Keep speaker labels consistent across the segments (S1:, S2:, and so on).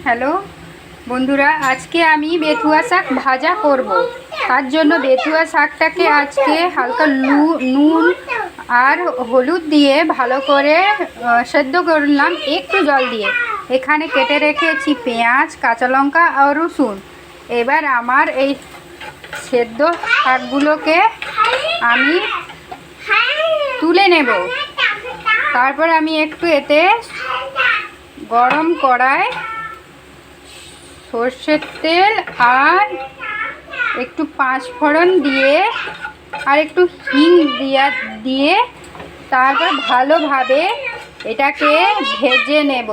S1: Hello বন্ধুরা, আজকে আমি বেথুয়া শাক ভাজা করব। তার জন্য বেথুয়া শাকটাকে আজকে হালকা নুন আর হলুদ দিয়ে ভালো করে সেদ্ধ করলাম একটু জল দিয়ে। এখানে কেটে রেখেছি পেঁয়াজ, কাঁচা লঙ্কা আর রসুন। এবার আমার এই সেদ্ধ শাকগুলোকে আমি তুলে নেব। তারপর আমি একটু এতে গরম কড়ায় সর্ষের তেল আর একটু পাঁচফোড়ন দিয়ে আর একটু হিং দিয়ে তারপর ভালোভাবে এটাকে ভেজে নেব।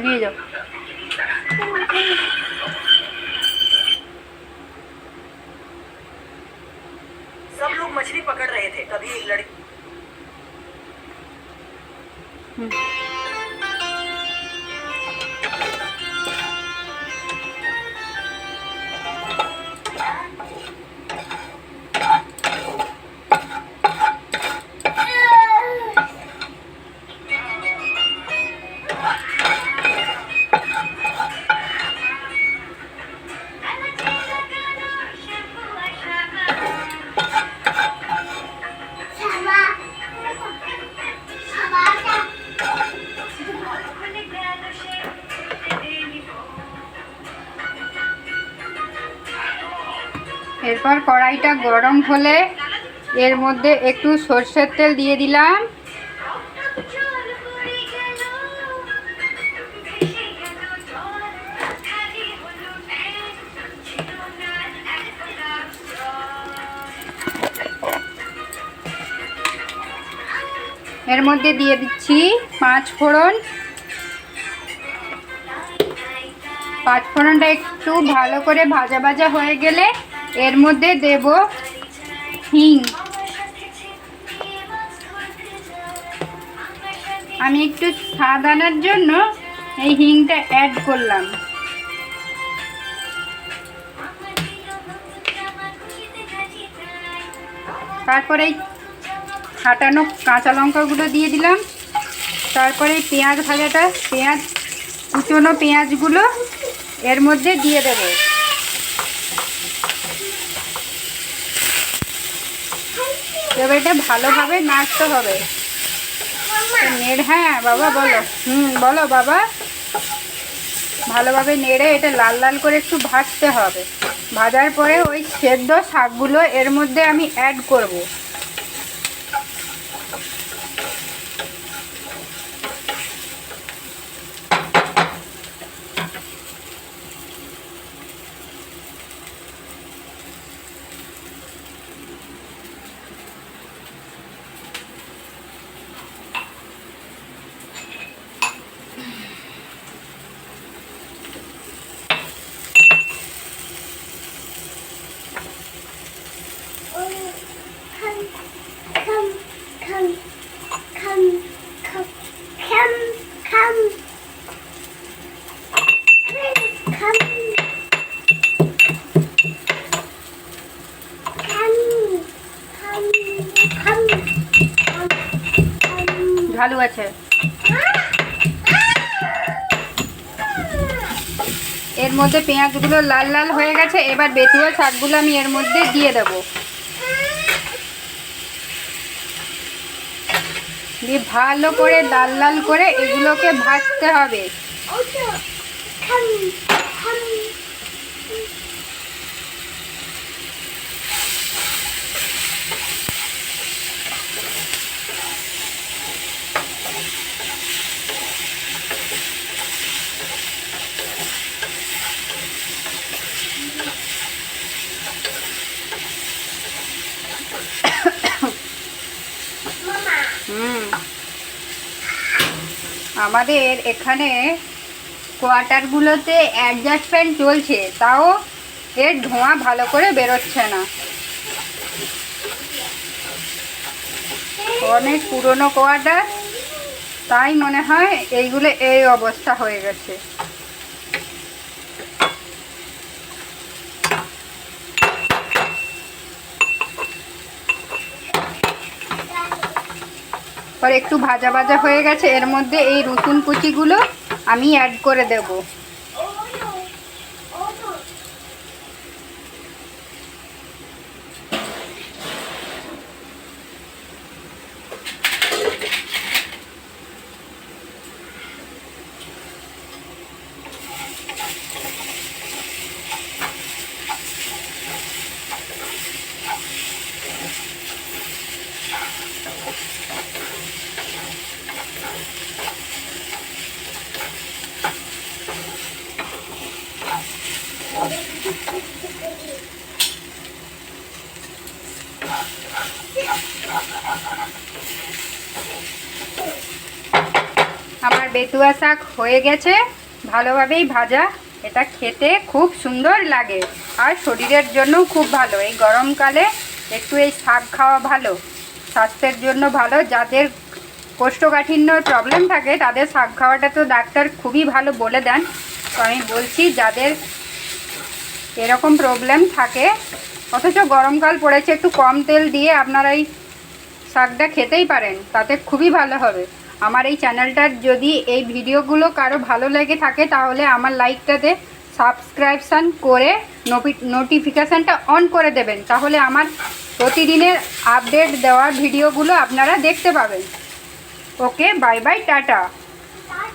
S1: নিয়ে যাও।
S2: सब लोग मछली पकड़ रहे थे, तभी एक लड़की
S1: এরপর কড়াইটা গরম হলে এর মধ্যে একটু সরষের তেল দিয়ে দিলাম। এর মধ্যে দিয়ে দিচ্ছি পাঁচফোড়ন। পাঁচফোড়নটা একটু ভালো করে ভাজা ভাজা হয়ে গেলে এর মধ্যে দেব হিং। আমি একটু স্বাদ আনার জন্য এই হিংটা অ্যাড করলাম। তারপরে এই ফাটানো কাঁচা লঙ্কাগুলো দিয়ে দিলাম। তারপরে পেঁয়াজ ভাজাটা কুচনো পেঁয়াজগুলো এর মধ্যে দিয়ে দেব। এবার এটা ভালোভাবে নাড়তে হবে। হ্যাঁ বাবা বলো। বলো বাবা। ভালোভাবে নেড়ে এটা লাল লাল করে একটু ভাজতে হবে। ভাজার পরে ওই সেদ্ধ শাকগুলো এর মধ্যে আমি অ্যাড করব। ভালো আছে। এর মধ্যে পেঁয়াজগুলো লাল লাল হয়ে গেছে। এবার বেথুয়া শাকগুলো আমি এর মধ্যে দিয়ে দেব। দিয়ে ভালো করে লাল লাল করে এগুলোকে ভাজতে হবে। আমাদের এখানে কোয়ার্টারগুলোতে অ্যাডজাস্ট ফ্যান চলছে, তাও এর ধোঁয়া ভালো করে বেরোচ্ছে না। অনেক পুরনো কোয়ার্টার, তাই মনে হয় এইগুলো এই অবস্থা হয়ে গেছে। পর একটু ভাজা ভাজা হয়ে গেছে, এর মধ্যে এই রসুন কুচিগুলো আমি অ্যাড করে দেব। আমার বেতুয়া শাক হয়ে গেছে ভালোভাবেই ভাজা। এটা খেতে খুব সুন্দর লাগে আর শরীরের জন্যও খুব ভালো। এই গরমকালে একটু এই শাক খাওয়া ভালো, স্বাস্থ্যের জন্য ভালো। যাদের কোষ্ঠকাঠিন্যর প্রবলেম থাকে তাদের শাক খাওয়াটা তো ডাক্তার খুবই ভালো বলে দেন। তো আমি বলছি যাদের এরকম প্রবলেম থাকে, অথচ গরমকাল পড়েছে, একটু কম তেল দিয়ে আপনারা এই শাকটা খেতেই পারেন, তাতে খুবই ভালো হবে। আমার এই চ্যানেলটার যদি এই ভিডিওগুলো কারো ভালো লেগে থাকে তাহলে আমার লাইকটাতে সাবস্ক্রাইবশান করে নোটিফিকেশানটা অন করে দেবেন, তাহলে আমার প্রতিদিনের আপডেট দেওয়ার ভিডিওগুলো আপনারা দেখতে পাবেন। ওকে, বাই বাই, টাটা।